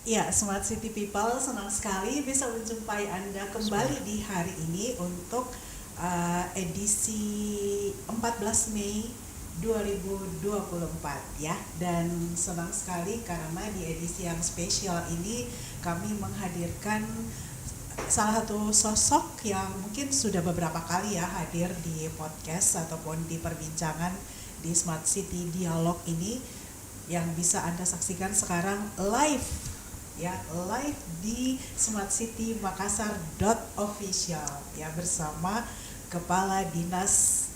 Ya, Smart City People, senang sekali bisa menjumpai Anda kembali di hari ini untuk edisi 14 Mei 2024 ya. Dan senang sekali karena di edisi yang spesial ini kami menghadirkan salah satu sosok yang mungkin sudah beberapa kali ya hadir di podcast ataupun di perbincangan di Smart City Dialog ini yang bisa Anda saksikan sekarang live ya, live di Smart City Makassar .official ya, bersama Kepala Dinas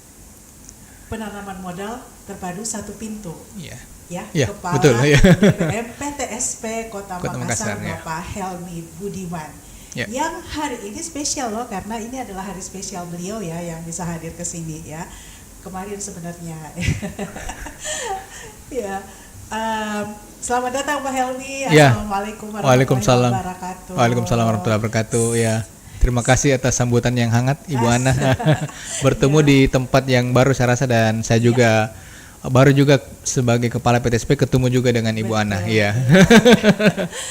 Penanaman Modal Terpadu Satu Pintu Iya. ya, Iya, Kepala betul ya. DPM PTSP Kota Kota Makassar, Makassar ya. Bapak Helmi Budiman. Ya. Yang hari ini spesial loh, karena ini adalah hari spesial beliau ya yang bisa hadir ke sini ya. Kemarin sebenarnya. Ya. Selamat datang Pak Helmi. Ya. Assalamualaikum Waalaikumsalam. warahmatullahi wabarakatuh. Waalaikumsalam warahmatullahi wabarakatuh. Ya. Terima kasih atas sambutan yang hangat Ibu Ana. Bertemu di tempat yang baru saya rasa, dan saya juga baru juga sebagai kepala PTSP ketemu juga dengan Ibu Ana. Iya.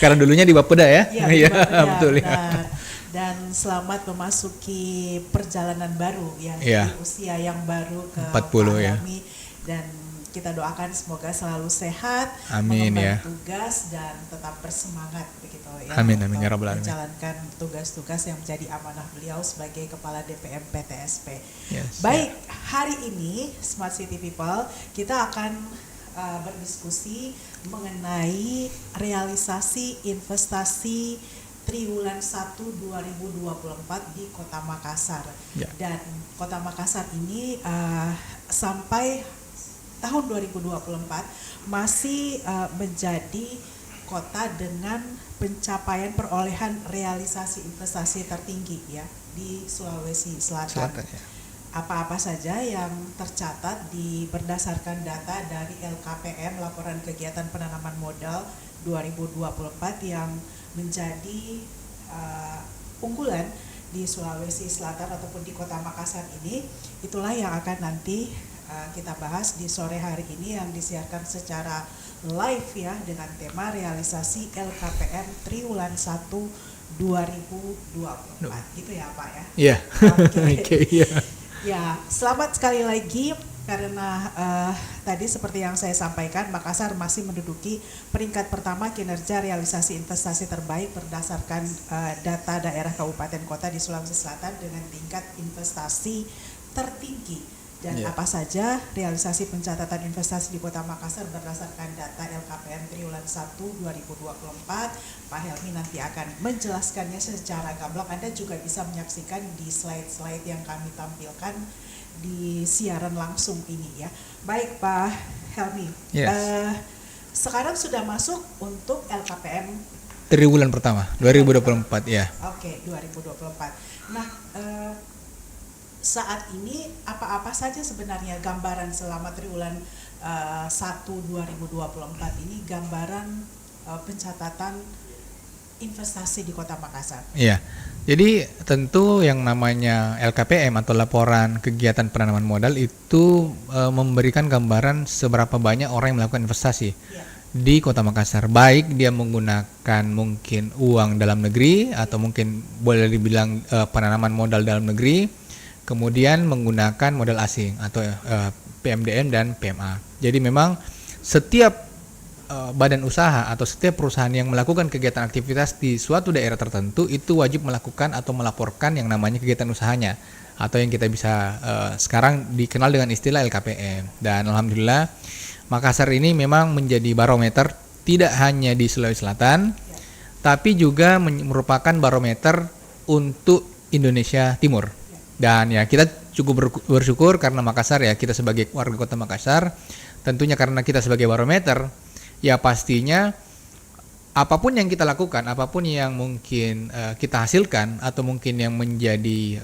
Karena dulunya di Bapeda ya. Iya, Betul ya. benar. Dan selamat memasuki perjalanan baru ya, Iya. di usia yang baru ke 40 Pak ya. Helmi. Dan kita doakan semoga selalu sehat, Amin mengemban ya. tugas dan tetap bersemangat begitu ya. Amin, amin, untuk ya Rabbal alamin. menjalankan tugas-tugas yang menjadi amanah beliau sebagai Kepala DPM PTSP. Yes, Baik, hari ini Smart City People kita akan berdiskusi mengenai realisasi investasi triwulan 1 2024 di Kota Makassar. Ya. Dan Kota Makassar ini sampai tahun 2024 masih menjadi kota dengan pencapaian perolehan realisasi investasi tertinggi ya di Sulawesi Selatan. Ya. Apa-apa saja yang tercatat berdasarkan data dari LKPM, Laporan Kegiatan Penanaman Modal 2024, yang menjadi unggulan di Sulawesi Selatan ataupun di Kota Makassar ini, itulah yang akan nanti kita bahas di sore hari ini, yang disiarkan secara live ya dengan tema realisasi LKPM triwulan 1 2024. Gitu ya Pak ya. Iya. Oke. Iya. Ya, selamat sekali lagi karena tadi seperti yang saya sampaikan, Makassar masih menduduki peringkat pertama kinerja realisasi investasi terbaik berdasarkan data daerah kabupaten kota di Sulawesi Selatan dengan tingkat investasi tertinggi. Dan apa saja realisasi pencatatan investasi di Kota Makassar berdasarkan data LKPM triwulan 1 2024, Pak Helmi nanti akan menjelaskannya secara gamblang. Anda juga bisa menyaksikan di slide-slide yang kami tampilkan di siaran langsung ini ya. Baik Pak Helmi, Yes. Sekarang sudah masuk untuk LKPM Triwulan pertama 2024 ya. Oke, 2024. Nah, saat ini apa-apa saja sebenarnya gambaran selama triwulan 1 2024 ini, gambaran pencatatan investasi di Kota Makassar? Iya. Jadi tentu yang namanya LKPM atau laporan kegiatan penanaman modal itu memberikan gambaran seberapa banyak orang yang melakukan investasi di Kota Makassar, baik dia menggunakan mungkin uang dalam negeri atau mungkin boleh dibilang penanaman modal dalam negeri, kemudian menggunakan modal asing atau PMDM dan PMA. Jadi memang setiap badan usaha atau setiap perusahaan yang melakukan kegiatan aktivitas di suatu daerah tertentu itu wajib melakukan atau melaporkan yang namanya kegiatan usahanya, atau yang kita bisa sekarang dikenal dengan istilah LKPM. Dan alhamdulillah Makassar ini memang menjadi barometer tidak hanya di Sulawesi Selatan, tapi juga merupakan barometer untuk Indonesia Timur. Dan ya kita cukup bersyukur karena Makassar ya, kita sebagai warga Kota Makassar, tentunya karena kita sebagai barometer, ya pastinya apapun yang kita lakukan, apapun yang mungkin kita hasilkan atau mungkin yang menjadi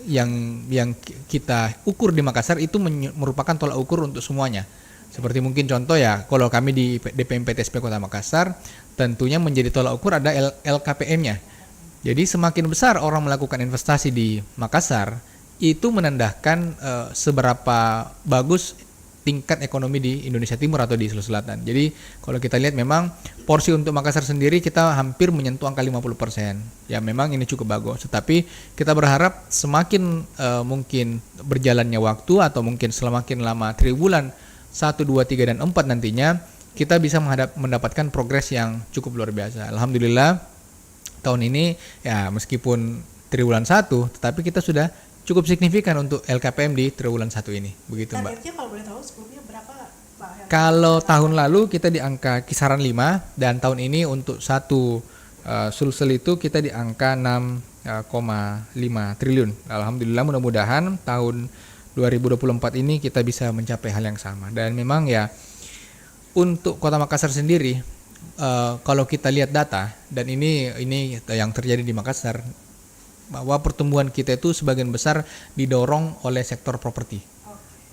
yang kita ukur di Makassar itu merupakan tolak ukur untuk semuanya. Seperti mungkin contoh ya, kalau kami di DPM PTSP Kota Makassar, tentunya menjadi tolak ukur ada LKPM-nya. Jadi semakin besar orang melakukan investasi di Makassar, itu menandakan seberapa bagus tingkat ekonomi di Indonesia Timur atau di Sulawesi Selatan. Jadi kalau kita lihat memang porsi untuk Makassar sendiri kita hampir menyentuh angka 50%. Ya memang ini cukup bagus. Tetapi kita berharap semakin mungkin berjalannya waktu atau mungkin semakin lama triwulan 1, 2, 3, dan 4 nantinya kita bisa mendapatkan progres yang cukup luar biasa. Alhamdulillah tahun ini ya meskipun triwulan 1 tetapi kita sudah cukup signifikan untuk LKPM di triwulan 1 ini. Begitu, Mbak. Targetnya kalau boleh tahu sebelumnya berapa, Pak Helmi? Kalau tahun lalu kita di angka kisaran 5 dan tahun ini untuk satu Sulsel itu kita di angka 6,5 triliun. Alhamdulillah mudah-mudahan tahun 2024 ini kita bisa mencapai hal yang sama. Dan memang ya untuk Kota Makassar sendiri kalau kita lihat data dan ini yang terjadi di Makassar bahwa pertumbuhan kita itu sebagian besar didorong oleh sektor properti.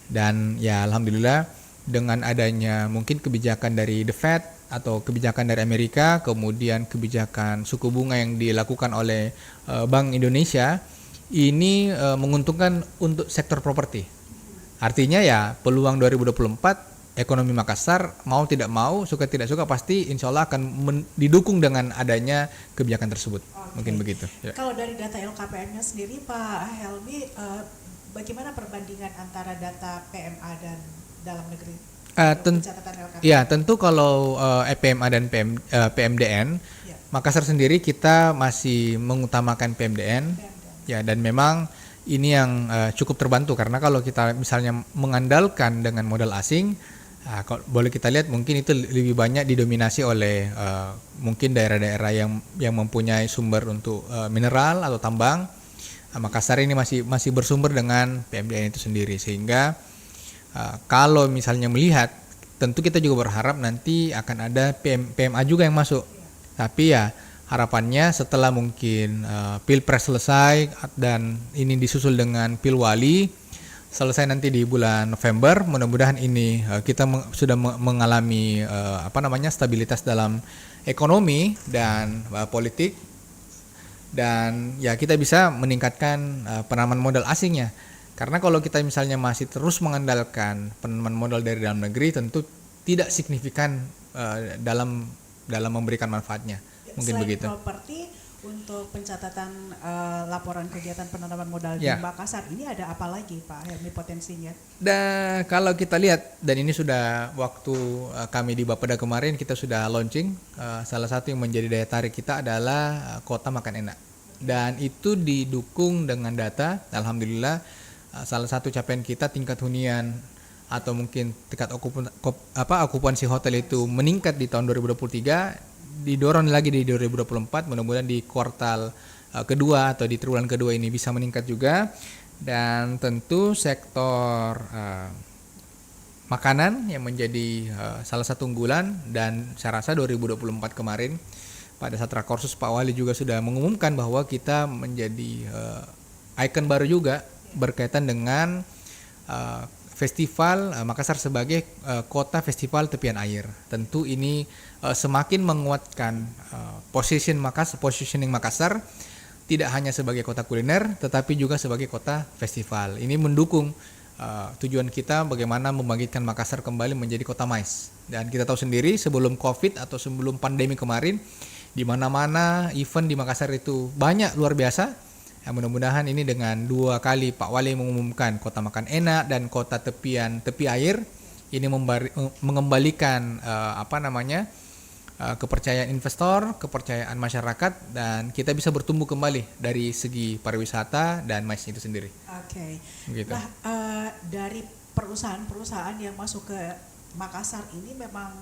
Dan ya alhamdulillah dengan adanya mungkin kebijakan dari The Fed atau kebijakan dari Amerika, kemudian kebijakan suku bunga yang dilakukan oleh Bank Indonesia, ini menguntungkan untuk sektor properti. Artinya ya peluang 2024 ekonomi Makassar mau tidak mau, suka tidak suka pasti insya Allah akan didukung dengan adanya kebijakan tersebut. Mungkin begitu. Ya. Kalau dari data LKPM-nya sendiri Pak Helmi, bagaimana perbandingan antara data PMA dan dalam negeri? Pencatatan LKPM? Ya tentu kalau PMA dan PMDN, Ya. Makassar sendiri kita masih mengutamakan PMDN. Ya, dan memang ini yang cukup terbantu karena kalau kita misalnya mengandalkan dengan modal asing, kalau boleh kita lihat mungkin itu lebih banyak didominasi oleh mungkin daerah-daerah yang mempunyai sumber untuk mineral atau tambang. Makassar ini masih bersumber dengan PMDN itu sendiri, sehingga kalau misalnya melihat tentu kita juga berharap nanti akan ada PMA juga yang masuk. Tapi ya harapannya setelah mungkin Pilpres selesai dan ini disusul dengan Pilwali selesai nanti di bulan November, mudah-mudahan ini kita sudah mengalami stabilitas dalam ekonomi dan politik, dan ya kita bisa meningkatkan penanaman modal asingnya. Karena kalau kita misalnya masih terus mengandalkan penanaman modal dari dalam negeri, tentu tidak signifikan dalam memberikan manfaatnya. Mungkin selain begitu. Properti, untuk pencatatan laporan kegiatan penanaman modal di Ya. Makassar ini ada apa lagi Pak Helmi potensinya? Dan kalau kita lihat, dan ini sudah waktu kami di Bapeda kemarin kita sudah launching, salah satu yang menjadi daya tarik kita adalah kota makan enak, dan itu didukung dengan data. Alhamdulillah salah satu capaian kita tingkat hunian atau mungkin tingkat okupansi hotel itu meningkat di tahun 2023, didorong lagi di 2024, mudah-mudahan di kuartal kedua atau di triwulan kedua ini bisa meningkat juga. Dan tentu sektor makanan yang menjadi salah satu unggulan, dan saya rasa 2024 kemarin pada saat Rakorsus Pak Wali juga sudah mengumumkan bahwa kita menjadi ikon baru juga berkaitan dengan festival Makassar sebagai kota festival tepian air. Tentu ini semakin menguatkan positioning Makassar tidak hanya sebagai kota kuliner tetapi juga sebagai kota festival. Ini mendukung tujuan kita bagaimana membangkitkan Makassar kembali menjadi kota MICE. Dan kita tahu sendiri sebelum Covid atau sebelum pandemi kemarin, di mana-mana event di Makassar itu banyak luar biasa. Ya, mudah-mudahan ini dengan 2 kali Pak Wali mengumumkan kota makan enak dan kota tepi air, ini mengembalikan kepercayaan investor, kepercayaan masyarakat, dan kita bisa bertumbuh kembali dari segi pariwisata dan MICE itu sendiri. Oke. Gitu. Nah, dari perusahaan-perusahaan yang masuk ke Makassar ini memang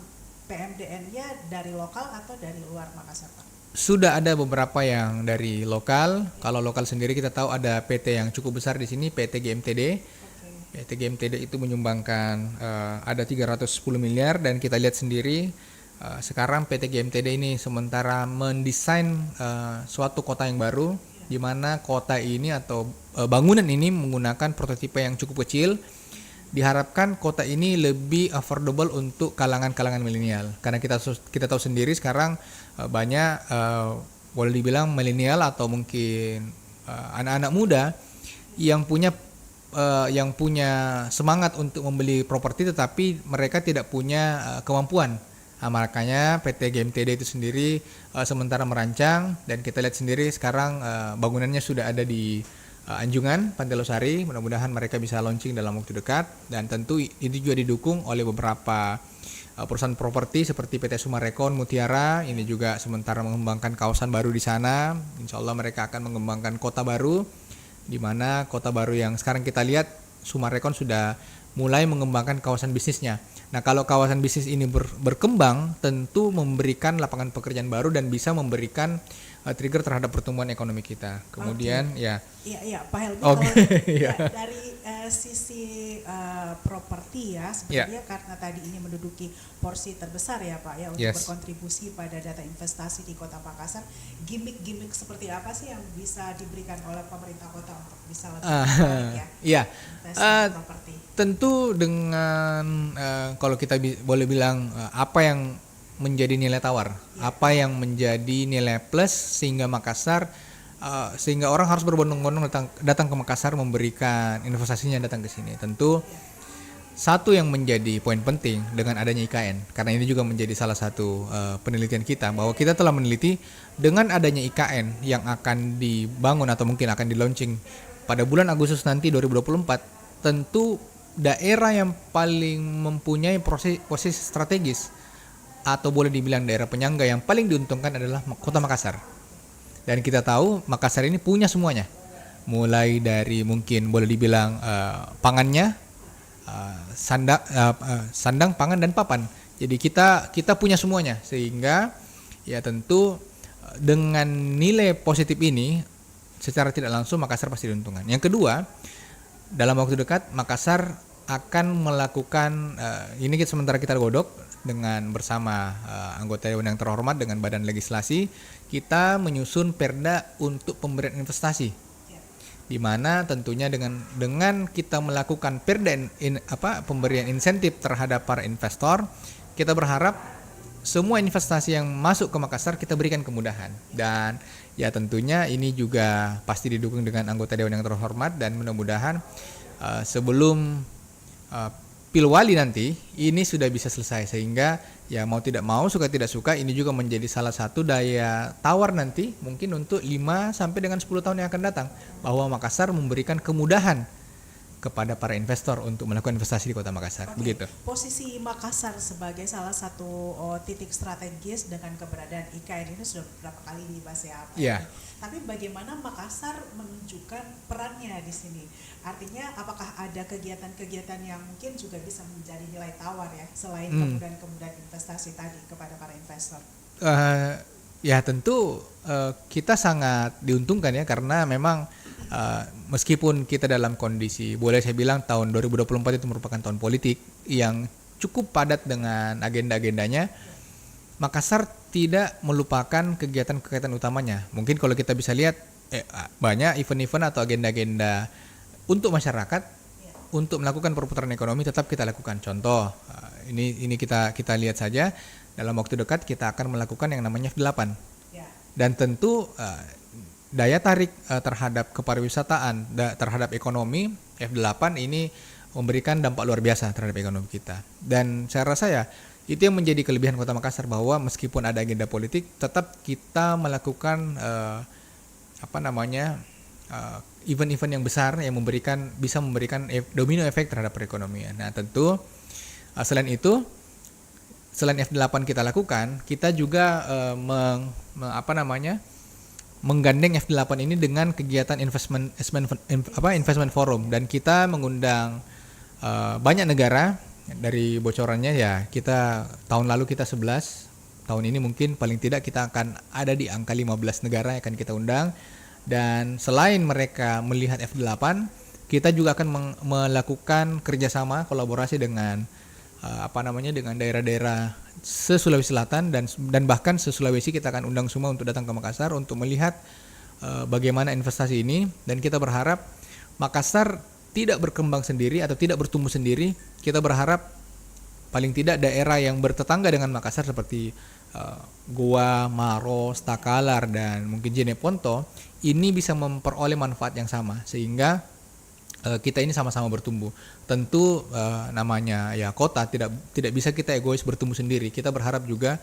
PMDN-nya dari lokal atau dari luar Makassar, Pak? Sudah ada beberapa yang dari lokal. Kalau lokal sendiri kita tahu ada PT yang cukup besar di sini, PT GMTD. PT GMTD itu menyumbangkan ada 310 miliar, dan kita lihat sendiri sekarang PT GMTD ini sementara mendesain suatu kota yang baru, di mana kota ini atau bangunan ini menggunakan prototipe yang cukup kecil. Diharapkan kota ini lebih affordable untuk kalangan milenial, karena kita tahu sendiri sekarang banyak boleh dibilang milenial atau mungkin anak-anak muda yang punya yang punya semangat untuk membeli properti tetapi mereka tidak punya kemampuan. Nah, makanya PT GMTD itu sendiri sementara merancang, dan kita lihat sendiri sekarang bangunannya sudah ada di Anjungan, Pantai Losari. Mudah-mudahan mereka bisa launching dalam waktu dekat, dan tentu ini juga didukung oleh beberapa perusahaan properti seperti PT Sumarekon Mutiara. Ini juga sementara mengembangkan kawasan baru di sana. Insya Allah mereka akan mengembangkan kota baru, di mana kota baru yang sekarang kita lihat Sumarekon sudah mulai mengembangkan kawasan bisnisnya. Nah, kalau kawasan bisnis ini berkembang, tentu memberikan lapangan pekerjaan baru dan bisa memberikan trigger terhadap pertumbuhan ekonomi kita. Kemudian ya. Iya, Pak Helmi. Oke, Kalau ya. dari sisi properti ya, sebenarnya karena tadi ini menduduki porsi terbesar ya Pak ya untuk berkontribusi pada data investasi di Kota Makassar. Gimmick-gimmick seperti apa sih yang bisa diberikan oleh pemerintah kota untuk bisa lebih baik ya? Investasi properti. Tentu dengan kalau kita boleh bilang apa yang menjadi nilai tawar, apa yang menjadi nilai plus sehingga Makassar sehingga orang harus berbondong-bondong datang ke Makassar memberikan investasinya datang ke sini. Tentu satu yang menjadi poin penting dengan adanya IKN, karena ini juga menjadi salah satu penelitian kita bahwa kita telah meneliti dengan adanya IKN yang akan dibangun atau mungkin akan di launching pada bulan Agustus nanti 2024, tentu daerah yang paling mempunyai posisi strategis atau boleh dibilang daerah penyangga yang paling diuntungkan adalah Kota Makassar. Dan kita tahu Makassar ini punya semuanya, mulai dari mungkin boleh dibilang pangannya, sandang, pangan, dan papan. Jadi kita punya semuanya, sehingga ya tentu dengan nilai positif ini secara tidak langsung Makassar pasti diuntungkan. Yang kedua, dalam waktu dekat Makassar akan melakukan ini sementara kita godok dengan bersama anggota dewan yang terhormat dengan badan legislasi, kita menyusun perda untuk pemberian investasi, di mana tentunya dengan kita melakukan perda pemberian insentif terhadap para investor, kita berharap semua investasi yang masuk ke Makassar kita berikan kemudahan. Dan ya tentunya ini juga pasti didukung dengan anggota dewan yang terhormat, dan mudah-mudahan sebelum Pilwali nanti ini sudah bisa selesai, sehingga ya mau tidak mau, suka tidak suka, ini juga menjadi salah satu daya tawar nanti mungkin untuk 5 sampai dengan 10 tahun yang akan datang, bahwa Makassar memberikan kemudahan kepada para investor untuk melakukan investasi di Kota Makassar. Begitu. Posisi Makassar sebagai salah satu titik strategis dengan keberadaan IKN ini sudah beberapa kali dibahas ya Pak. Yeah. Tapi bagaimana Makassar menunjukkan perannya di sini? Artinya apakah ada kegiatan-kegiatan yang mungkin juga bisa menjadi nilai tawar ya, selain kemudahan investasi tadi kepada para investor? Ya tentu kita sangat diuntungkan ya, karena memang meskipun kita dalam kondisi, boleh saya bilang tahun 2024 itu merupakan tahun politik yang cukup padat dengan agenda-agendanya, Makassar tidak melupakan kegiatan-kegiatan utamanya. Mungkin kalau kita bisa lihat banyak event-event atau agenda-agenda untuk masyarakat, untuk melakukan perputaran ekonomi tetap kita lakukan. Contoh, ini kita lihat saja, dalam waktu dekat kita akan melakukan yang namanya F8. Dan tentu daya tarik terhadap kepariwisataan, terhadap ekonomi, F8 ini memberikan dampak luar biasa terhadap ekonomi kita. Dan saya rasa ya itu yang menjadi kelebihan Kota Makassar, bahwa meskipun ada agenda politik, tetap kita melakukan event-event yang besar yang bisa memberikan domino efek terhadap perekonomian. Nah tentu selain itu, selain F8 kita lakukan, kita juga menggandeng F8 ini dengan kegiatan investment forum, dan kita mengundang banyak negara. Dari bocorannya ya, kita tahun lalu kita 11, tahun ini mungkin paling tidak kita akan ada di angka 15 negara yang akan kita undang. Dan selain mereka melihat F8, kita juga akan melakukan kerjasama kolaborasi dengan dengan daerah-daerah se-Sulawesi Selatan dan bahkan se-Sulawesi. Kita akan undang semua untuk datang ke Makassar untuk melihat bagaimana investasi ini, dan kita berharap Makassar tidak berkembang sendiri atau tidak bertumbuh sendiri. Kita berharap paling tidak daerah yang bertetangga dengan Makassar seperti Goa, Maros, Takalar, dan mungkin Jeneponto ini bisa memperoleh manfaat yang sama, sehingga kita ini sama-sama bertumbuh. Tentu namanya ya kota tidak bisa kita egois bertumbuh sendiri. Kita berharap juga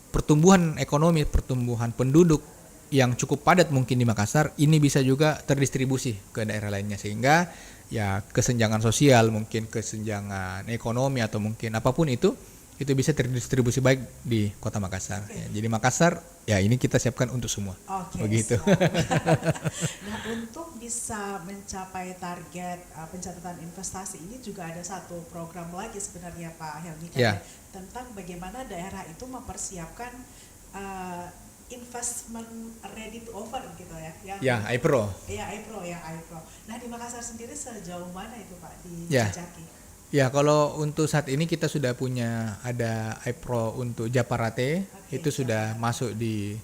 pertumbuhan ekonomi, pertumbuhan penduduk yang cukup padat mungkin di Makassar ini bisa juga terdistribusi ke daerah lainnya, sehingga ya kesenjangan sosial, mungkin kesenjangan ekonomi atau mungkin apapun itu bisa terdistribusi baik di Kota Makassar. Ya, jadi Makassar ya ini kita siapkan untuk semua. Oke, Begitu. Nah, untuk bisa mencapai target pencatatan investasi ini juga ada satu program lagi sebenarnya Pak Helmi, Ya. tentang bagaimana daerah itu mempersiapkan investment ready to offer gitu ya. Ya, iPro. Ya, iPro. Nah, di Makassar sendiri sejauh mana itu Pak Ya. dijajaki? Ya, kalau untuk saat ini kita sudah punya ada iPro untuk Japarate, itu sudah masuk di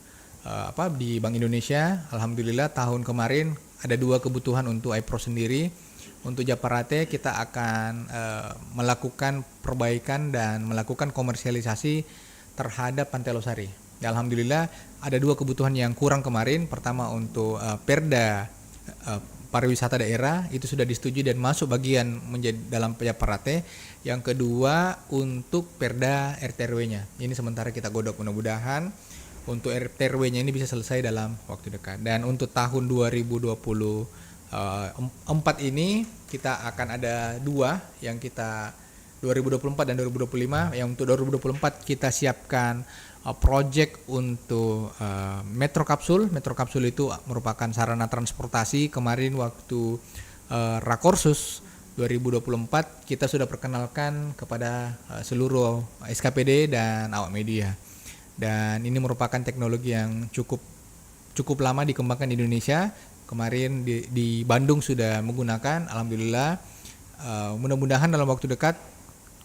di Bank Indonesia. Alhamdulillah tahun kemarin ada 2 kebutuhan untuk iPro sendiri. Untuk Japarate kita akan melakukan perbaikan dan melakukan komersialisasi terhadap Pantai Losari. Ya, alhamdulillah ada 2 kebutuhan yang kurang kemarin. Pertama untuk Perda pariwisata daerah itu sudah disetujui dan masuk bagian menjadi dalam Japarate. Yang kedua untuk Perda RT/RW-nya. Ini sementara kita godok, mudah-mudahan untuk RT/RW-nya ini bisa selesai dalam waktu dekat. Dan untuk tahun 2024 ini kita akan ada 2 yang kita 2024 dan 2025. Yang untuk 2024 kita siapkan project untuk Metro Kapsul. Metro Kapsul itu merupakan sarana transportasi. Kemarin waktu Rakorsus 2024 kita sudah perkenalkan kepada seluruh SKPD dan awak media. Dan ini merupakan teknologi yang cukup lama dikembangkan di Indonesia. Kemarin di Bandung sudah menggunakan, alhamdulillah. Mudah-mudahan dalam waktu dekat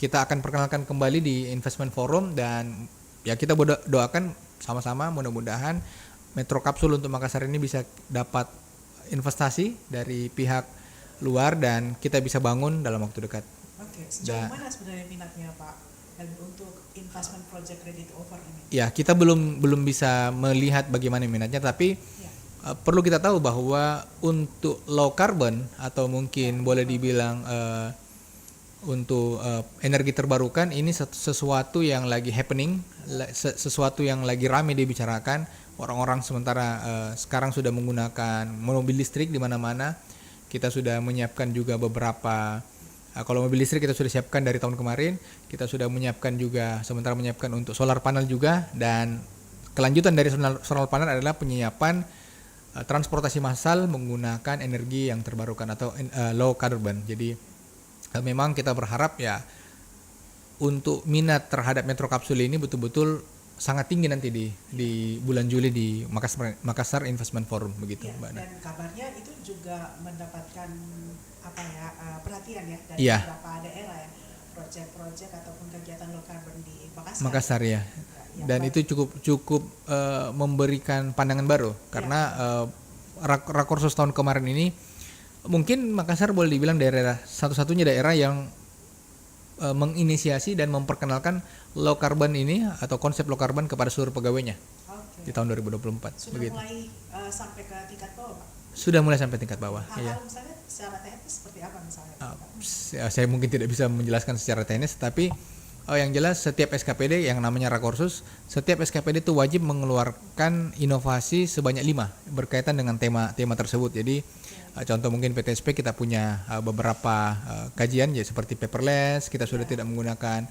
kita akan perkenalkan kembali di Investment Forum, dan ya kita doakan sama-sama mudah-mudahan Metro Kapsul untuk Makassar ini bisa dapat investasi dari pihak luar dan kita bisa bangun dalam waktu dekat. Oke, sejauh mana sebenarnya minatnya Pak untuk investment project ready to offer ini? Ya, kita belum bisa melihat bagaimana minatnya, tapi perlu kita tahu bahwa untuk low carbon atau mungkin boleh dibilang untuk energi terbarukan ini sesuatu yang lagi happening, sesuatu yang lagi ramai dibicarakan. Orang-orang sementara sekarang sudah menggunakan mobil listrik di mana-mana. Kita sudah menyiapkan juga beberapa, kalau mobil listrik kita sudah siapkan dari tahun kemarin. Kita sudah menyiapkan juga, sementara menyiapkan untuk solar panel juga. Dan kelanjutan dari solar panel adalah penyiapan transportasi massal menggunakan energi yang terbarukan atau low carbon. Jadi memang kita berharap ya untuk minat terhadap Metro Kapsul ini betul-betul sangat tinggi nanti di bulan Juli di Makassar Investment Forum begitu, ya, Mbak. Dan kabarnya itu juga mendapatkan perhatian ya dari beberapa daerah ya, proyek-proyek ataupun kegiatan low carbon di Makassar ya. Dan itu cukup memberikan pandangan baru karena Rakorsus tahun kemarin ini mungkin Makassar boleh dibilang daerah satu-satunya daerah yang menginisiasi dan memperkenalkan low carbon ini atau konsep low carbon kepada seluruh pegawainya di tahun 2024. Sudah begitu. Mulai sampai ke tingkat bawah, Pak? Sudah mulai sampai tingkat bawah. Hal-hal misalnya secara teknis seperti apa misalnya? Saya mungkin tidak bisa menjelaskan secara teknis, tapi yang jelas setiap SKPD yang namanya Rakorsus, setiap SKPD itu wajib mengeluarkan inovasi sebanyak 5 berkaitan dengan tema tersebut. Jadi contoh mungkin PTSP kita punya beberapa kajian ya seperti paperless, kita sudah tidak menggunakan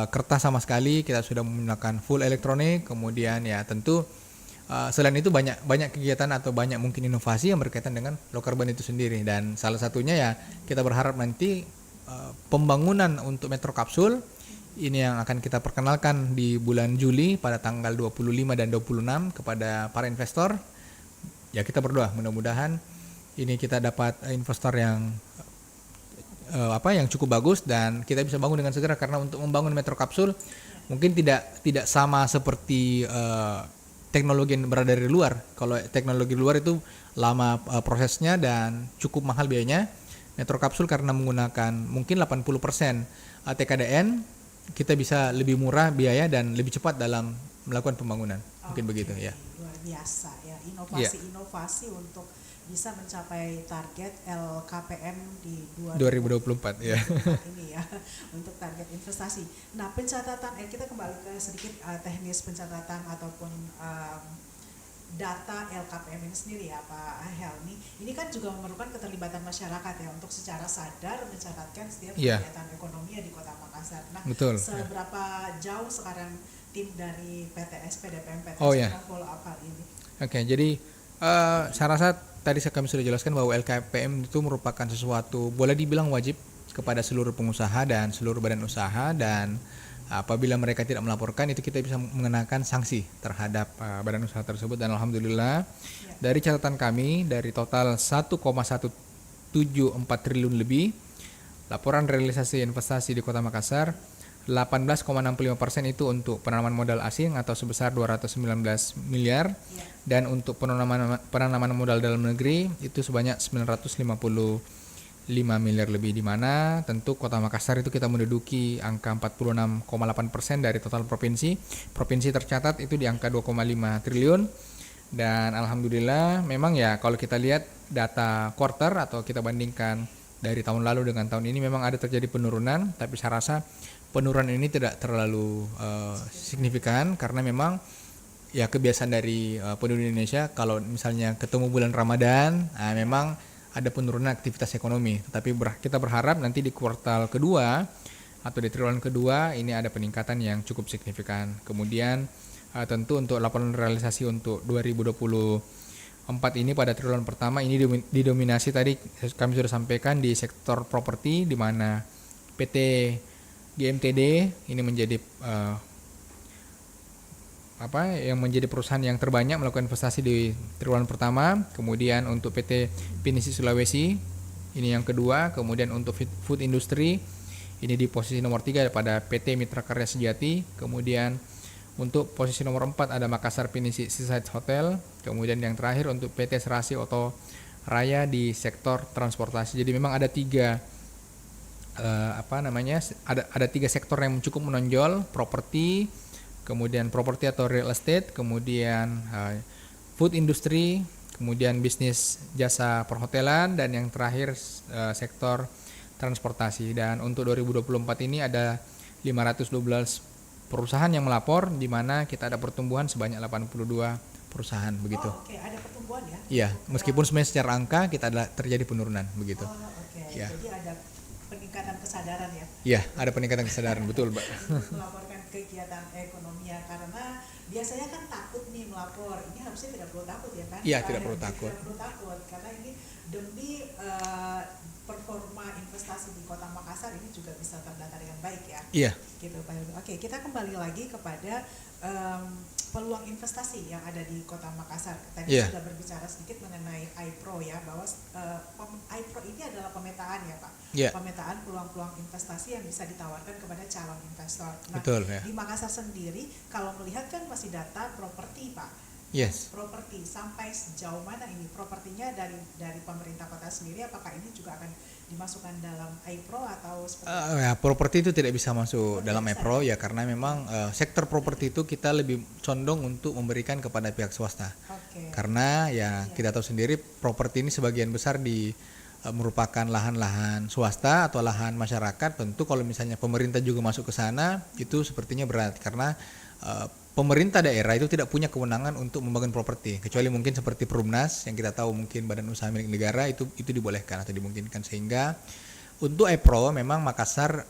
kertas sama sekali, kita sudah menggunakan full elektronik. Kemudian ya tentu selain itu banyak kegiatan atau banyak mungkin inovasi yang berkaitan dengan low carbon itu sendiri. Dan salah satunya ya kita berharap nanti pembangunan untuk Metro Kapsul ini yang akan kita perkenalkan di bulan Juli pada tanggal 25 dan 26 kepada para investor. Ya kita berdoa mudah-mudahan ini kita dapat investor yang yang cukup bagus dan kita bisa bangun dengan segera, karena untuk membangun Metro Kapsul mungkin tidak sama seperti teknologi yang berada dari luar. Kalau teknologi luar itu lama prosesnya dan cukup mahal biayanya. Metro Kapsul karena menggunakan mungkin 80% TKDN, kita bisa lebih murah biaya dan lebih cepat dalam melakukan pembangunan. Mungkin begitu ya. Luar biasa ya, inovasi untuk bisa mencapai target LKPM di 2024 ya. ini ya untuk target investasi. Nah, pencatatan kita kembali ke sedikit teknis pencatatan ataupun data LKPM ini sendiri ya Pak Helmi. Ini kan juga memerlukan keterlibatan masyarakat ya untuk secara sadar mencatatkan setiap kegiatan ekonomi di Kota Makassar. Nah, betul. Seberapa jauh sekarang tim dari PTS PDPM PTS follow up hal ini? Oke, jadi saya rasa tadi kami sudah jelaskan bahwa LKPM itu merupakan sesuatu boleh dibilang wajib kepada seluruh pengusaha dan seluruh badan usaha, dan apabila mereka tidak melaporkan itu kita bisa mengenakan sanksi terhadap badan usaha tersebut. Dan alhamdulillah dari catatan kami dari total 1,174 triliun lebih laporan realisasi investasi di Kota Makassar, 18,65% itu untuk penanaman modal asing atau sebesar 219 miliar, dan untuk penanaman modal dalam negeri itu sebanyak 955 miliar lebih, di mana tentu Kota Makassar itu kita menduduki angka 46,8% dari total provinsi. Provinsi tercatat itu di angka 2,5 triliun. Dan alhamdulillah memang ya kalau kita lihat data quarter atau kita bandingkan dari tahun lalu dengan tahun ini memang ada terjadi penurunan, tapi saya rasa penurunan ini tidak terlalu signifikan karena memang ya kebiasaan dari penduduk Indonesia kalau misalnya ketemu bulan Ramadan, memang ada penurunan aktivitas ekonomi. Tetapi kita berharap nanti di kuartal kedua atau di triwulan kedua ini ada peningkatan yang cukup signifikan. Kemudian tentu untuk laporan realisasi untuk 2024 ini pada triwulan pertama ini didominasi tadi kami sudah sampaikan di sektor properti, di mana PT GMTD ini menjadi yang menjadi perusahaan yang terbanyak melakukan investasi di triwulan pertama. Kemudian untuk PT Pinisi Sulawesi ini yang kedua. Kemudian untuk food industry ini di posisi nomor 3 pada PT Mitra Karya Sejati. Kemudian untuk posisi nomor 4 ada Makassar Pinisi Seaside Hotel. Kemudian yang terakhir untuk PT Serasi Oto Raya di sektor transportasi. Jadi memang ada tiga ada tiga sektor yang cukup menonjol: properti, kemudian properti atau real estate, kemudian food industry, kemudian bisnis jasa perhotelan, dan yang terakhir sektor transportasi. Dan untuk 2024 ini ada 512 perusahaan yang melapor, di mana kita ada pertumbuhan sebanyak 82 perusahaan begitu. Oke, ada pertumbuhan ya? Iya, meskipun sebenarnya secara angka kita ada terjadi penurunan begitu. Ya. Jadi ada peningkatan kesadaran ya? Iya, ada peningkatan kesadaran, betul Mbak. Melaporkan kegiatan ekonomi ya, karena biasanya kan takut nih melapor. Ini harusnya tidak perlu takut ya kan? Iya, tidak perlu takut. Tidak perlu takut karena ini demi performa investasi di Kota Makassar ini juga bisa terdata dengan baik ya. Iya. Gitu Pak Helmi. Oke, kita kembali lagi kepada peluang investasi yang ada di Kota Makassar. Tadi sudah berbicara sedikit mengenai iPro ya, bahwa iPro ini adalah pemetaan ya Pak. Pemetaan peluang-peluang investasi yang bisa ditawarkan kepada calon investor. Nah, betul, ya. Di Makassar sendiri kalau melihat kan masih data properti Pak. Yes. Properti sampai sejauh mana ini propertinya dari pemerintah kota sendiri, apakah ini juga akan dimasukkan dalam iPro atau ya, properti itu tidak bisa masuk dalam iPro ya, karena memang sektor properti itu kita lebih condong untuk memberikan kepada pihak swasta. Karena ya kita tahu sendiri properti ini sebagian besar merupakan lahan-lahan swasta atau lahan masyarakat. Tentu kalau misalnya pemerintah juga masuk ke sana itu sepertinya berat, karena pemerintah daerah itu tidak punya kewenangan untuk membangun properti, kecuali mungkin seperti Perumnas yang kita tahu mungkin badan usaha milik negara itu dibolehkan atau dimungkinkan. Sehingga untuk iPro memang Makassar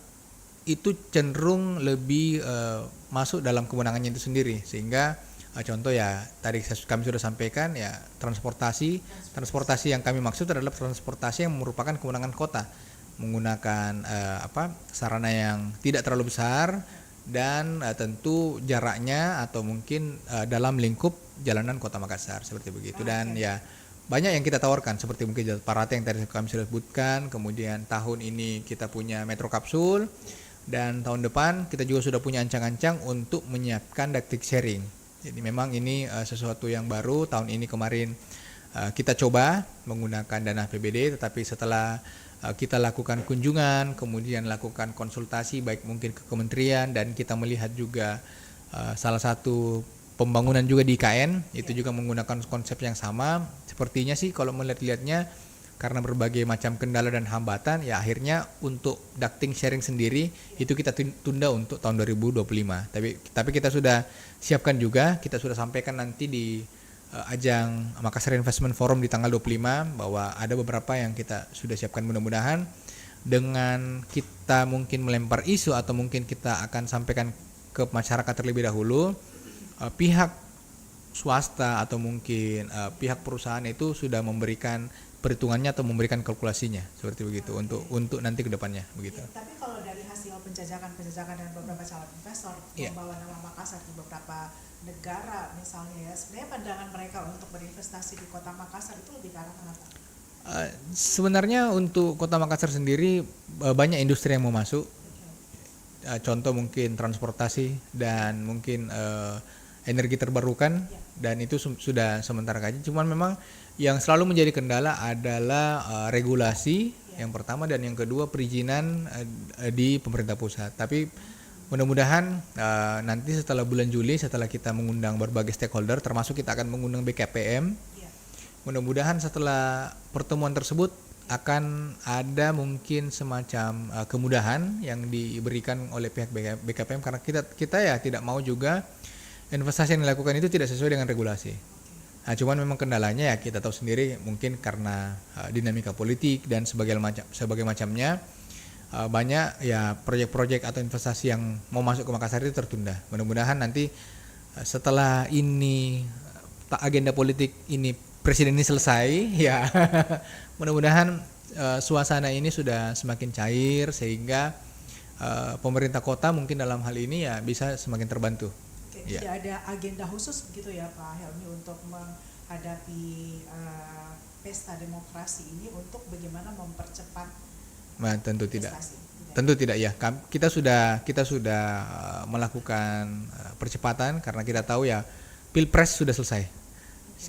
itu cenderung lebih masuk dalam kewenangannya itu sendiri. Sehingga contoh ya tadi kami sudah sampaikan ya, transportasi yang kami maksud adalah transportasi yang merupakan kewenangan kota, menggunakan sarana yang tidak terlalu besar dan tentu jaraknya atau mungkin dalam lingkup jalanan Kota Makassar seperti begitu. Dan ya banyak yang kita tawarkan seperti mungkin Jalan Parate yang tadi kami sudah sebutkan. Kemudian tahun ini kita punya metro kapsul, dan tahun depan kita juga sudah punya ancang-ancang untuk menyiapkan dactyl sharing. Jadi memang ini sesuatu yang baru. Tahun ini kemarin kita coba menggunakan dana APBD, tetapi setelah kita lakukan kunjungan, kemudian lakukan konsultasi baik mungkin ke kementerian, dan kita melihat juga salah satu pembangunan juga di IKN itu juga menggunakan konsep yang sama. Sepertinya sih kalau melihat-lihatnya karena berbagai macam kendala dan hambatan, ya akhirnya untuk ducting sharing sendiri itu kita tunda untuk tahun 2025. Tapi kita sudah siapkan juga, kita sudah sampaikan nanti di ajang Makassar Investment Forum di tanggal 25 bahwa ada beberapa yang kita sudah siapkan. Mudah-mudahan dengan kita mungkin melempar isu atau mungkin kita akan sampaikan ke masyarakat terlebih dahulu, pihak swasta atau mungkin pihak perusahaan itu sudah memberikan perhitungannya atau memberikan kalkulasinya seperti begitu untuk nanti ke depannya begitu. Ya, tapi kalau dari hasil penjajakan dengan beberapa calon investor membawa nama Makassar di beberapa negara misalnya ya, sebenarnya pandangan mereka untuk berinvestasi di Kota Makassar itu lebih ke arah apa? Sebenarnya untuk Kota Makassar sendiri banyak industri yang mau masuk. Contoh mungkin transportasi dan mungkin energi terbarukan, dan itu sudah sementara kaji. Cuman memang yang selalu menjadi kendala adalah regulasi yang pertama, dan yang kedua perizinan di pemerintah pusat. Tapi mudah-mudahan nanti setelah bulan Juli, setelah kita mengundang berbagai stakeholder, termasuk kita akan mengundang BKPM, mudah-mudahan setelah pertemuan tersebut akan ada mungkin semacam kemudahan yang diberikan oleh pihak BKPM, karena kita ya tidak mau juga investasi yang dilakukan itu tidak sesuai dengan regulasi. Nah, cuman memang kendalanya ya kita tahu sendiri, mungkin karena dinamika politik dan sebagai macamnya, banyak ya proyek-proyek atau investasi yang mau masuk ke Makassar itu tertunda. Mudah-mudahan nanti setelah ini agenda politik ini presiden ini selesai ya mudah-mudahan suasana ini sudah semakin cair sehingga pemerintah kota mungkin dalam hal ini ya bisa semakin terbantu. Oke, tidak ada agenda khusus begitu ya Pak Helmi untuk menghadapi pesta demokrasi ini untuk bagaimana mempercepat Tentu investasi? tidak. Tentu tidak ya. Kita sudah melakukan percepatan karena kita tahu ya Pilpres sudah selesai.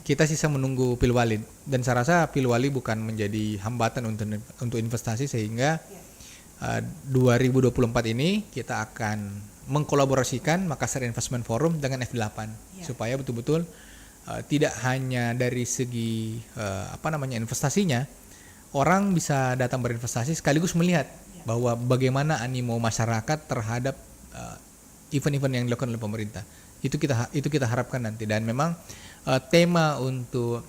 Kita sisa menunggu Pilwali, dan saya rasa Pilwali bukan menjadi hambatan untuk investasi, sehingga 2024 ini kita akan mengkolaborasikan Makassar Investment Forum dengan F8 supaya betul-betul tidak hanya dari segi investasinya, orang bisa datang berinvestasi sekaligus melihat bahwa bagaimana animo masyarakat terhadap event-event yang dilakukan oleh pemerintah. Itu kita harapkan nanti, dan memang tema untuk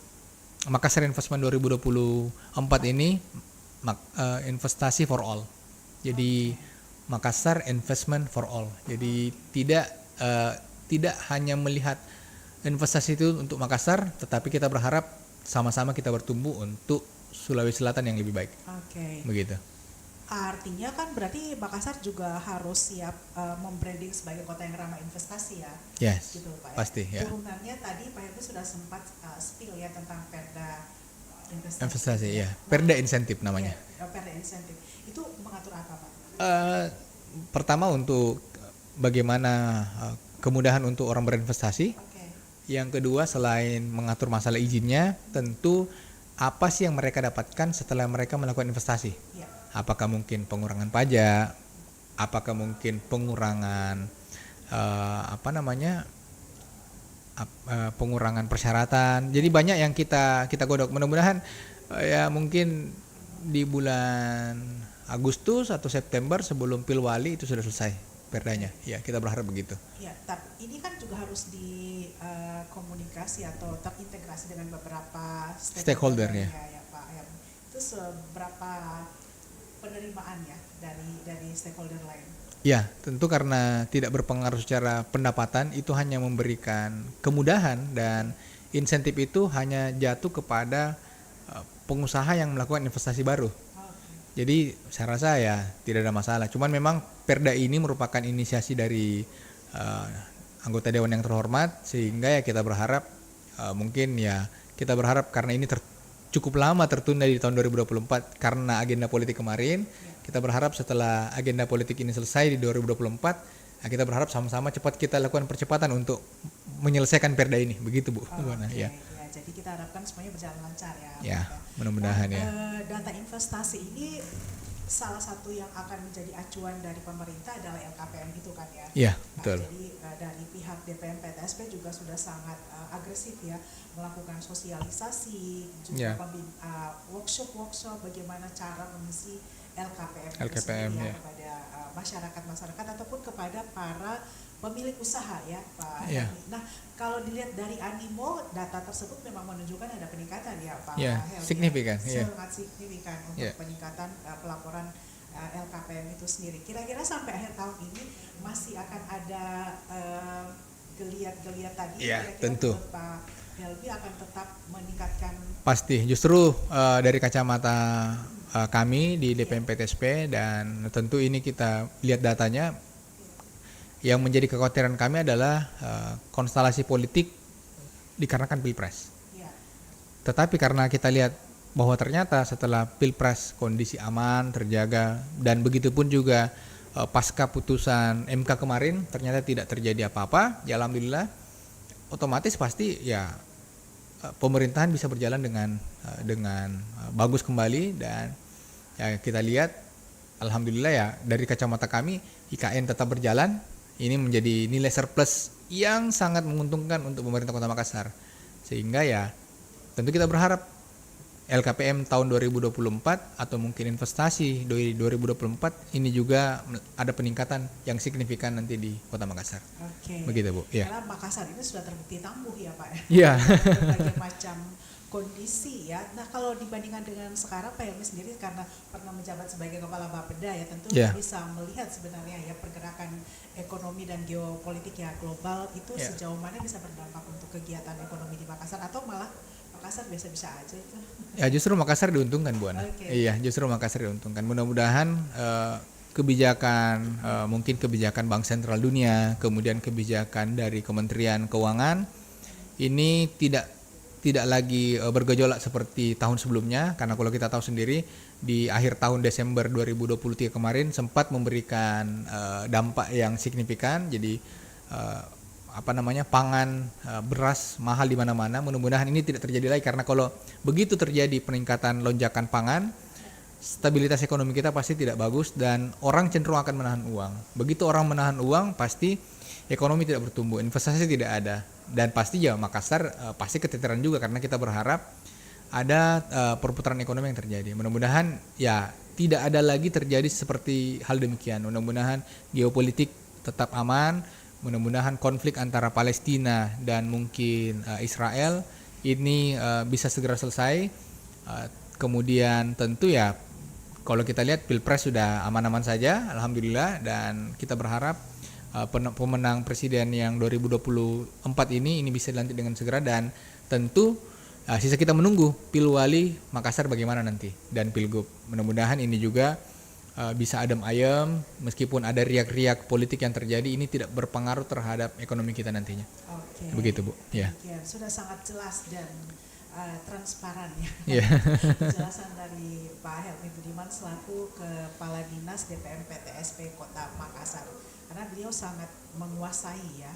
Makassar Investment 2024 ini investasi for all. Jadi Makassar Investment for all. Jadi tidak hanya melihat investasi itu untuk Makassar, tetapi kita berharap sama-sama kita bertumbuh untuk Sulawesi Selatan yang lebih baik. Oke. Begitu. Artinya kan berarti Makassar juga harus siap membranding sebagai kota yang ramah investasi ya. Yes. Gitu Pak. Pasti ya. Turunannya tadi Pak Heru sudah sempat spill ya tentang perda investasi ya. Perda insentif namanya. Ya, perda insentif. Itu mengatur apa Pak? Pertama untuk bagaimana kemudahan untuk orang berinvestasi. Okay. Yang kedua, selain mengatur masalah izinnya, tentu apa sih yang mereka dapatkan setelah mereka melakukan investasi? Yeah. Apakah mungkin pengurangan pajak? Apakah mungkin pengurangan pengurangan persyaratan? Jadi banyak yang kita godok. Mudah-mudahan ya mungkin di bulan Agustus atau September sebelum Pilwali itu sudah selesai perdanya. Ya, kita berharap begitu. Ya, tapi ini kan juga harus dikomunikasi atau terintegrasi dengan beberapa stakeholder ya. Ya Pak. Itu seberapa penerimaan ya dari stakeholder lain? Ya, tentu karena tidak berpengaruh secara pendapatan, itu hanya memberikan kemudahan, dan insentif itu hanya jatuh kepada pengusaha yang melakukan investasi baru. Jadi saya rasa ya tidak ada masalah. Cuman memang perda ini merupakan inisiasi dari anggota dewan yang terhormat, sehingga ya kita berharap mungkin ya kita berharap karena ini cukup lama tertunda di tahun 2024 karena agenda politik kemarin. Kita berharap setelah agenda politik ini selesai di 2024, kita berharap sama-sama cepat kita lakukan percepatan untuk menyelesaikan perda ini. Begitu Bu. Ya, jadi kita harapkan semuanya berjalan lancar ya. Ya, mudah-mudahan ya. Data investasi ini salah satu yang akan menjadi acuan dari pemerintah adalah LKPM itu kan ya. Iya, betul. Jadi dari pihak DPM PTSP juga sudah sangat agresif ya melakukan sosialisasi, juga Ya, workshop bagaimana cara mengisi LKPM itu LKPM sendiri ya, ya. kepada masyarakat ataupun kepada para pemilik usaha ya Pak Ya, Helmi. Nah, kalau dilihat dari animo, data tersebut memang menunjukkan ada peningkatan ya Pak ya, Helmi, signifikan. Ya, sangat signifikan untuk ya. peningkatan pelaporan LKPM itu sendiri. Kira-kira sampai akhir tahun ini masih akan ada geliat-geliat tadi. Ya, Kira-kira tentu. menurut Pak Helmi akan tetap meningkatkan. Pasti. Justru dari kacamata kami di DPM PTSP, dan tentu ini kita lihat datanya, yang menjadi kekhawatiran kami adalah konstelasi politik dikarenakan Pilpres. Ya, Tetapi karena kita lihat bahwa ternyata setelah Pilpres kondisi aman, terjaga, dan begitu pun juga pasca putusan MK kemarin ternyata tidak terjadi apa-apa, ya alhamdulillah, otomatis pasti ya pemerintahan bisa berjalan dengan bagus kembali. Dan ya kita lihat alhamdulillah ya dari kacamata kami IKN tetap berjalan. Ini menjadi nilai surplus yang sangat menguntungkan untuk pemerintah Kota Makassar. Sehingga ya tentu kita berharap LKPM tahun 2024 atau mungkin investasi 2024 ini juga ada peningkatan yang signifikan nanti di Kota Makassar. oke. Begitu Bu. Ya. Karena Makassar ini sudah terbukti tangguh ya Pak. Iya. Berbagai macam kondisi ya. Nah, kalau dibandingkan dengan sekarang Pak Helmi sendiri karena pernah menjabat sebagai kepala Bapeda ya, tentu Yeah. bisa melihat sebenarnya ya pergerakan ekonomi dan geopolitik ya global itu Yeah. sejauh mana bisa berdampak untuk kegiatan ekonomi di Makassar, atau malah Makassar biasa-biasa aja itu. Ya justru Makassar diuntungkan Bu Ana. Oke. Iya, justru Makassar diuntungkan. Mudah-mudahan kebijakan mungkin kebijakan Bank Sentral Dunia, kemudian kebijakan dari Kementerian Keuangan ini tidak lagi bergejolak seperti tahun sebelumnya, karena kalau kita tahu sendiri di akhir tahun Desember 2023 kemarin sempat memberikan dampak yang signifikan. Jadi pangan, beras mahal di mana-mana. Mudah-mudahan ini tidak terjadi lagi, karena kalau begitu terjadi peningkatan lonjakan pangan, stabilitas ekonomi kita pasti tidak bagus dan orang cenderung akan menahan uang. Begitu orang menahan uang, pasti ekonomi tidak bertumbuh, investasi tidak ada, dan pasti ya Makassar pasti keteteran juga, karena kita berharap ada perputaran ekonomi yang terjadi. Mudah-mudahan ya tidak ada lagi terjadi seperti hal demikian. Mudah-mudahan geopolitik tetap aman. Mudah-mudahan konflik antara Palestina dan mungkin Israel ini bisa segera selesai. Kemudian tentu ya kalau kita lihat Pilpres sudah aman-aman saja, alhamdulillah, dan kita berharap pemenang presiden yang 2024 ini bisa dilantik dengan segera. Dan tentu sisa kita menunggu Pilwali Makassar bagaimana nanti, dan Pilgub. Mudah-mudahan ini juga bisa adem ayem, meskipun ada riak-riak politik yang terjadi, ini tidak berpengaruh terhadap ekonomi kita nantinya. Oke. Begitu Bu. Ya. Demikian. Sudah sangat jelas dan transparan ya. Yeah. Penjelasan dari Pak Helmi Budiman selaku Kepala Dinas DPM PTSP Kota Makassar, karena beliau sangat menguasai ya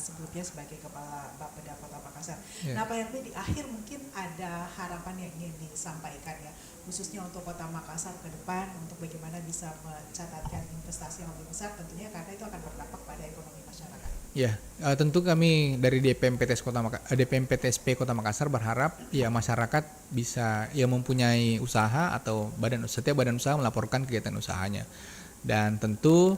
sebelumnya sebagai Kepala Bapeda Kota Makassar. Yeah. Nah Pak Helmi, di akhir mungkin ada harapan yang ingin disampaikan ya, khususnya untuk Kota Makassar ke depan, untuk bagaimana bisa mencatatkan investasi yang lebih besar, tentunya karena itu akan berdampak pada ekonomi masyarakat. Ya, tentu kami dari DPM PTSP Kota Makassar berharap ya masyarakat bisa ya mempunyai usaha atau setiap badan usaha melaporkan kegiatan usahanya. Dan tentu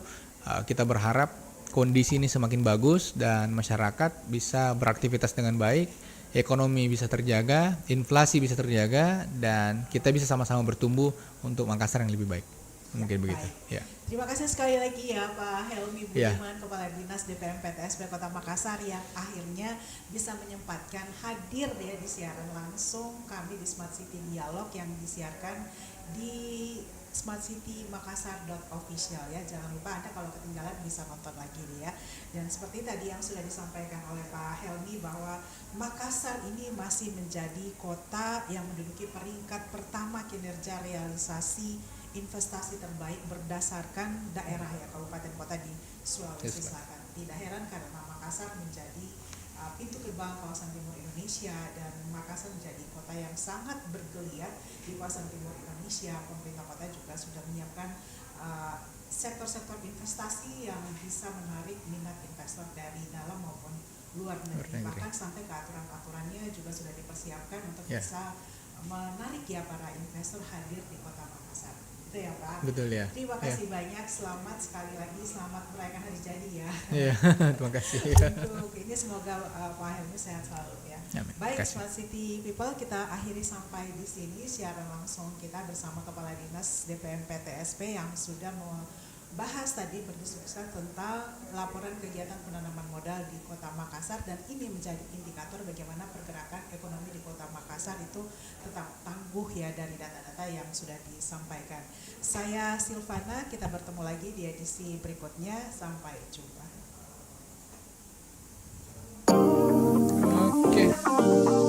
kita berharap kondisi ini semakin bagus dan masyarakat bisa beraktivitas dengan baik, ekonomi bisa terjaga, inflasi bisa terjaga, dan kita bisa sama-sama bertumbuh untuk Makassar yang lebih baik. Mungkin begitu. Ya. Terima kasih sekali lagi ya Pak Helmi Budiman, Ya. Kepala Dinas DPM PTSP Kota Makassar, yang akhirnya bisa menyempatkan hadir ya di siaran langsung kami di Smart City Dialog yang disiarkan di smartcitymakassar.official ya. Jangan lupa Anda kalau ketinggalan bisa nonton lagi nih ya. Dan seperti tadi yang sudah disampaikan oleh Pak Helmi, bahwa Makassar ini masih menjadi kota yang menduduki peringkat pertama kinerja realisasi investasi terbaik berdasarkan daerah ya, kabupaten kota di Sulawesi Selatan. Tidak heran karena Makassar menjadi pintu gerbang kawasan timur Indonesia, dan Makassar menjadi kota yang sangat bergeliat di kawasan timur Indonesia. Pemerintah kota juga sudah menyiapkan sektor-sektor investasi yang bisa menarik minat investor dari dalam maupun luar negeri. Bahkan sampai ke aturan-aturannya juga sudah dipersiapkan untuk bisa menarik ya para investor hadir di kota Makassar. Itu ya Pak. Betul ya. Terima kasih banyak, selamat sekali lagi, selamat merayakan hari jadi ya. Iya, terima kasih. Untuk ini semoga Pak Helmi sehat selalu ya. Amin. Baik, Smart City People, kita akhiri sampai di sini siaran langsung kita bersama Kepala Dinas DPM PTSP yang sudah membahas tadi berdiskusi tentang laporan kegiatan penanaman modal di Kota Makassar, dan ini menjadi indikator bagaimana pergerakan ekonomi di Kota Makassar itu tetap tangguh ya dari data-data yang sudah disampaikan. Saya Silvana, kita bertemu lagi di edisi berikutnya. Sampai jumpa. Oke.